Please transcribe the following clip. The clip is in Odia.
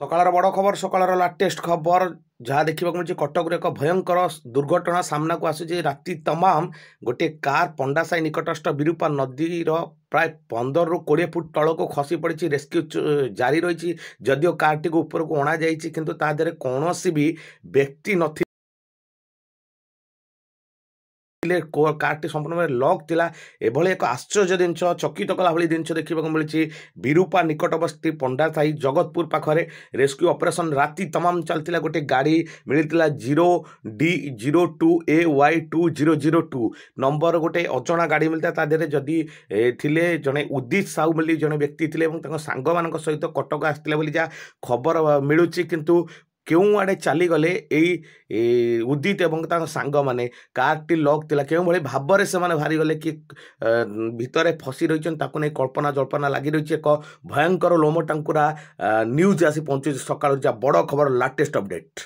ସକାଳର ବଡ଼ ଖବର ସକାଳର ଲାଟେଷ୍ଟ ଖବର ଯାହା ଦେଖିବାକୁ ମିଳୁଛି କଟକରେ ଏକ ଭୟଙ୍କର ଦୁର୍ଘଟଣା ସାମ୍ନାକୁ ଆସୁଛି। ରାତି ତମାମ ଗୋଟିଏ କାର୍ ପଣ୍ଡାସାହି ନିକଟସ୍ଥ ବିରୁପା ନଦୀର ପ୍ରାୟ 15ରୁ 20 ଫୁଟ ତଳକୁ ଖସି ପଡ଼ିଛି। ରେସ୍କ୍ୟୁ ଜାରି ରହିଛି। ଯଦିଓ କାର୍ଟିକୁ ଉପରକୁ ଅଣାଯାଇଛି କିନ୍ତୁ ତା ଦେହରେ କୌଣସି ବି ବ୍ୟକ୍ତି ନଥିଲେ। କାର୍ଟି ସମ୍ପୂର୍ଣ୍ଣ ଭାବେ ଲକ୍ ଥିଲା। ଏଭଳି ଏକ ଆଶ୍ଚର୍ଯ୍ୟ ଜିନିଷ ଚକିତ କଲା ଭଳି ଜିନିଷ ଦେଖିବାକୁ ମିଳିଛି ବିରୁପା ନିକଟବର୍ତ୍ତୀ ପଣ୍ଡାସାହି ଜଗତପୁର ପାଖରେ। ରେସ୍କ୍ୟୁ ଅପରେସନ୍ ରାତି ତମାମ ଚାଲିଥିଲା। ଗୋଟିଏ ଗାଡ଼ି ମିଳିଥିଲା 0D02AY2002 ନମ୍ବର ଗୋଟେ ଅଜଣା ଗାଡ଼ି ମିଳିଥିଲା। ତା ଦେହରେ ଯଦି ଥିଲେ ଜଣେ ଉଦିତ ସାହୁ ବୋଲି ଜଣେ ବ୍ୟକ୍ତି ଥିଲେ ଏବଂ ତାଙ୍କ ସାଙ୍ଗମାନଙ୍କ ସହିତ କଟକ ଆସିଥିଲେ ବୋଲି ଯାହା ଖବର ମିଳୁଛି। କିନ୍ତୁ କେଉଁ ଆଡ଼େ ଚାଲିଗଲେ ଏଇ ଉଦିତ ଏବଂ ତାଙ୍କ ସାଙ୍ଗମାନେ? କାର୍ଟି ଲକ୍ ଥିଲା, କେଉଁଭଳି ଭାବରେ ସେମାନେ ବାହାରିଗଲେ କି ଭିତରେ ଫସି ରହିଛନ୍ତି ତାକୁ ନେଇ କଳ୍ପନା ଜଳ୍ପନା ଲାଗି ରହିଛି। ଏକ ଭୟଙ୍କର ଲୋମ ଟାଙ୍କୁରା ନ୍ୟୁଜ୍ ଆସି ପହଞ୍ଚୁଛି ସକାଳୁ। ଯା ବଡ଼ ଖବର ଲାଟେଷ୍ଟ ଅପଡେଟ୍।